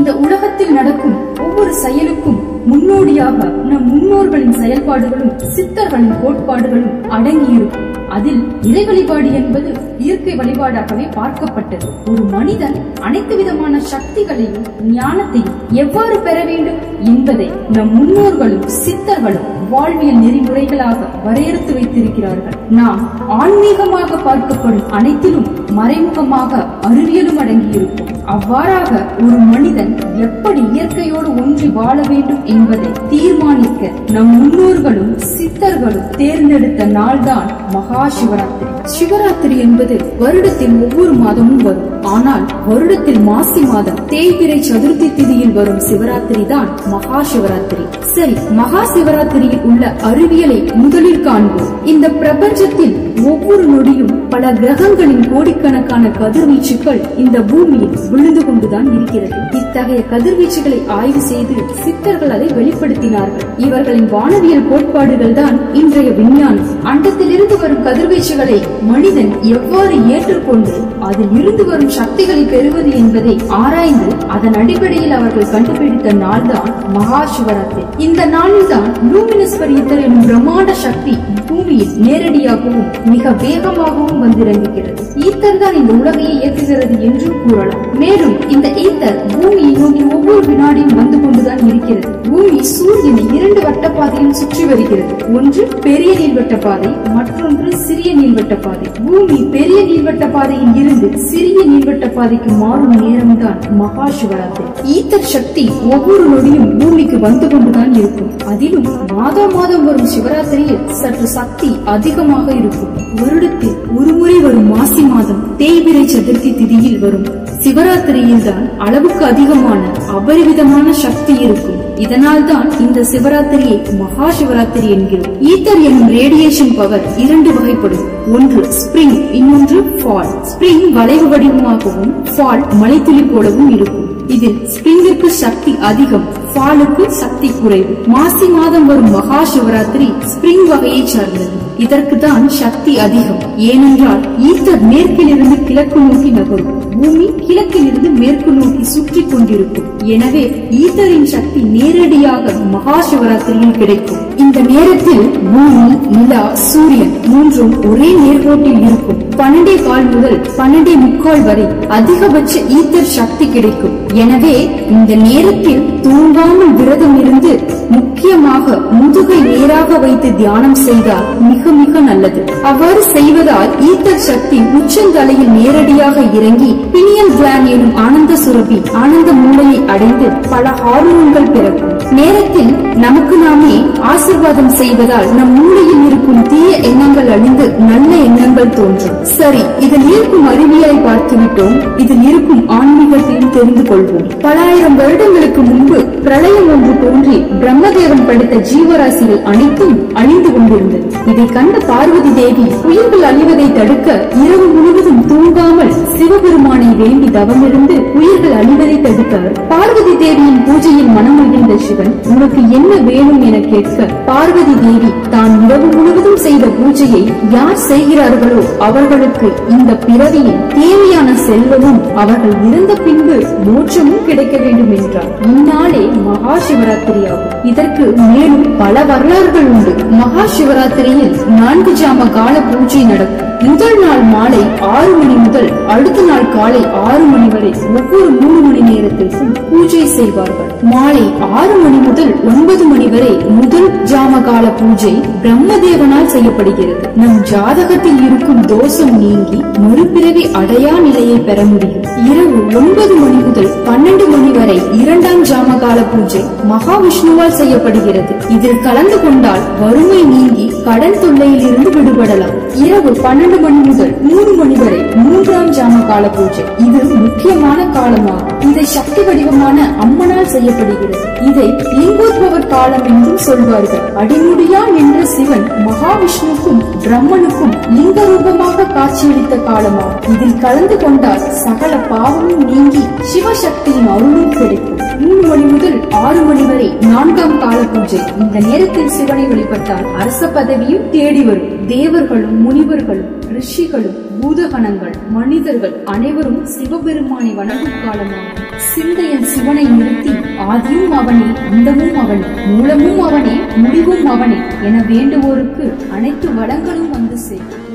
இந்த உலகத்தில் நடக்கும் ஒவ்வொரு செயலுக்கும் முன்னோடியாக நம் முன்னோர்களின் செயல்பாடுகளும் சித்தர்களின் கோட்பாடுகளும் அடங்கியிருக்கும். அதில் இறை வழிபாடு என்பது இயற்கை வழிபாடாகவே பார்க்கப்பட்டது. ஒரு மனிதன் அனைத்து விதமான சக்திகளையும் ஞானத்தையும் எவ்வாறு பெற வேண்டும் என்பதை நம் முன்னோர்களும் சித்தர்களும் வாழ்வியல் நெறிமுறைகளாக வரையறுத்து வைத்திருக்கிறார்கள். நாம் ஆன்மீகமாக பார்க்கப்படும் அனைத்திலும் மறைமுகமாக அறிவியலும் அடங்கியிருக்கும். அவ்வாறாக ஒரு மனிதன் எப்படி இயற்கையோடு ஒன்றி வாழ வேண்டும் என்பதை தீர்மானிக்க நம் முன்னோர்களும் சித்தர்களும் தேர்ந்தெடுத்த நாள்தான் மகா சிவராத்திரி. சிவராத்திரி என்பது வருடத்தில் ஒவ்வொரு மாதமும் வரும். ஆனால் வருடத்தில் மாசி மாதம் தேய்பிறை சதுர்த்தி திதியில் வரும் சிவராத்திரி தான் மகா சிவராத்திரி. சரி, மகா சிவராத்திரியில் உள்ள அறிவியலை முதலில் காண்போம். இந்த பிரபஞ்சத்தில் ஒவ்வொரு நொடியும் பல கிரகங்களின் கோடிக்கணக்கான கதிர்வீச்சுகள் இந்த பூமியில் விழுந்து கொண்டுதான் இருக்கிறது. இத்தகைய கதிர்வீச்சுகளை ஆய்வு செய்து சித்தர்கள் அதை வெளிப்படுத்தினார்கள். இவர்களின் வானவியல் கோட்பாடுகள் தான் இன்றைய விஞ்ஞானம். அண்டத்திலிருந்து வரும் கதிர்வீச்சுகளை மனிதன் எவ்வாறு ஏற்றுக்கொண்டு அதில் இருந்து வரும் சக்திகளை பெறுவது என்பதை ஆராய்ந்து அதன் அடிப்படையில் அவர்கள் கண்டுபிடித்த நாள் தான் மகா சிவராத்திரி. இந்த நாளில் தான் லூமினஸ் ஈத்தர் எனும் பிரம்மாண்ட சக்தி பூமியில் நேரடியாகவும் மிக வேகமாகவும் வந்திறங்குகிறது. ஈத்தர் தான் இந்த உலகையை இயக்குகிறது என்றும் கூறலாம். மேலும் இந்த ஈத்தர் பூமியை நோக்கி ஒவ்வொரு வினாடியும் வந்து கொண்டுதான் இருக்கிறது. பூமி சூரியனை 2 வட்டப்பாதையில் சுற்றி வருகிறது. ஒன்று பெரிய நீள்வட்ட பாதை, மற்றொன்று சிறிய நீள்வட்ட பாதை. பூமி பெரிய நீள்வட்ட பாதையில் இருந்து சிறிய நீள்வட்ட பாதைக்கு மாறும் நேரம்தான் மகா சிவராத்திரி. ஈத்தர் சக்தி ஒவ்வொரு நொடியும் பூமிக்கு வந்து கொண்டுதான் இருக்கும். அதிலும் மாதம் வரும் சிவராத்திரியில் சற்று சக்தி அதிகமாக இருக்கும். வருடத்தில் ஒருமுறை வரும் மாசி மாதம் தேய்பிறை சதுர்த்தி திதியில் வரும் சிவராத்திரியில் தான் அளவுக்கு அதிகமான அபரிவிதமான சக்தி இருக்கும். இதனால் தான் இந்த சிவராத்திரியை மகா சிவராத்திரி என்கிறோம். ஈத்தர் எனும் ரேடியேஷன் பவர் 2 வகைப்படும். ஒன்று ஸ்பிரிங், இன்னொன்று ஃபால். ஸ்பிரிங் வளைவு வடிவமாகவும் ஃபால் மலைத்துளி போலவும் இருக்கும். இதில் ஸ்பிரிங்கிற்கு சக்தி அதிகம், ஃபாலுக்கு சக்தி குறைவு. மாசி மாதம் வரும் மகா சிவராத்திரி ஸ்பிரிங் வகையை சார்ந்தது. இதற்கு தான் சக்தி அதிகம். ஏனென்றால் ஈத்தர் மேற்கில் இருந்து கிழக்கு நோக்கி நகரும், பூமி கிழக்கில் இருந்து மேற்கு நோக்கி சுற்றி கொண்டிருக்கும். எனவே ஈத்தரின் சக்தி நேரடியாக மகா சிவராத்திரியில் கிடைக்கும். இந்த நேரத்தில் பூமி, நிலா, சூரியன் மூன்றும் ஒரே நேர்கோட்டில் இருக்கும். 12:15 முதல் 12:45 வரை அதிகபட்ச ஈத்தர் சக்தி கிடைக்கும். எனவே இந்த நேரத்தில் தூங்காமல் விரதம் இருந்து முக்கியமாக முதுகை நேராக வைத்து தியானம் செய்தால் மிக மிக நல்லது. அவ்வாறு செய்வதால் ஈத்தர் சக்தி உச்சந்தலையில் நேரடியாக இறங்கி பினியல் கிளாண்ட் எனும் ஆனந்த சுரபி ஆனந்த மூளையை அடைந்து பல ஹார்மோன்கள் பிறக்கும். நேரத்தில் நமக்கு நாமே ஆசீர்வாதம் செய்வதால் நம் மூளையில் இருக்கும் தீய எண்ணங்கள் அழிந்து நல்ல எண்ணங்கள் தோன்றும். சரி, இதில் இருக்கும் அறிவியலை பார்த்துவிட்டோம். இதில் இருக்கும் ஆன்மீகத்தையும் தெரிந்து கொள்வோம். பல ஆயிரம் வருடங்களுக்கு முன்பு பிரளயம் ஒன்று தோன்றி பிரம்மதேவன் படைத்த ஜீவராசிகள் அனைத்தும் அழிந்து கொண்டிருந்தது. இதை கண்ட பார்வதி தேவி உயிர்கள் அழிவதை தடுக்க இரவு முழுவதும் தூங்காமல் சிவபெருமானை வேண்டி தவமிருந்து உயிர்கள் அழிவதை தடுத்தார். பார்வதி தேவியின் பூஜையில் மனமகிழ்ந்த சிவன், உனக்கு என்ன வேணும் என கேட்க பார்வதி தேவி தான் இரவு முழுவதும் செய்த பூஜையை யார் செய்கிறார்களோ அவர்களுக்கு இந்த பிறவியில் தேவையான செல்வமும் அவர்கள் இறந்த பின்பு மோட்சமும் கிடைக்க வேண்டும் என்றார். இந்நாளே மகா சிவராத்திரி ஆகும். இதற்கு மேலும் பல வரலாறுகள் உண்டு. மகா சிவராத்திரியில் 4 ஜாம கால பூஜை நடக்கும். முதல் நாள் மாலை 6 மணி முதல் அடுத்த நாள் காலை 6 மணி வரை ஒவ்வொரு 3 மணி நேரத்திற்கும் பூஜை செய்வார்கள். மாலை 6 மணி முதல் 9 மணி வரை முதல் ஜாம கால பூஜை பிரம்மதேவனால் செய்யப்படுகிறது. நம் ஜாதகத்தில் இருக்கும் தோஷம் நீங்கி மறுபிறவி அடையா நிலையை பெற முடியும். இரவு 9 மணி முதல் 12 மணி வரை 2ஆம் ஜாம கால பூஜை மகாவிஷ்ணுவால் செய்யப்படுகிறது. இதில் கலந்து கொண்டால் வறுமை நீங்கி கடன் தொல்லையில் இருந்து விடுபடலாம். இரவு 12 மணி முதல் 3 மணி வரை 3ஆம் ஜாம கால பூஜை. இது முக்கியமான காலமாகும். இதை சக்தி வடிவமான அம்மனால் செய்யப்படுகிறது. இதை லிங்கோத்பவர் காலம் என்றும் சொல்வார்கள். அடிமுடியா நின்ற சிவன் மகாவிஷ்ணுக்கும் பிரம்மனுக்கும் லிங்க ரூபமாக காட்சியளித்த காலமாகும். இதில் கலந்து கொண்டால் சகல பாவமும் நீங்கி சிவசக்தியின் அருளும் கிடைக்கும். 3 மணி முதல் 6 மணி வரை 4ஆம் கால பூஜை. இந்த நேரத்தில் சிவனை வழிபட்டால் அரச பதவியும் தேடி வரும். தேவர்களும் முனிவர்களும் ரிஷிகளும் பூதகணங்கள் மனிதர்கள் அனைவரும் சிவபெருமானை வணங்கும் காலமாகும். சிந்தையில் சிவனை நிறுத்தி ஆதியும் அவனே அந்தமும் அவனே மூலமும் அவனே முடிவும் அவனே என வேண்டுவோருக்கு அனைத்து வளங்களும் வந்து சேரும்.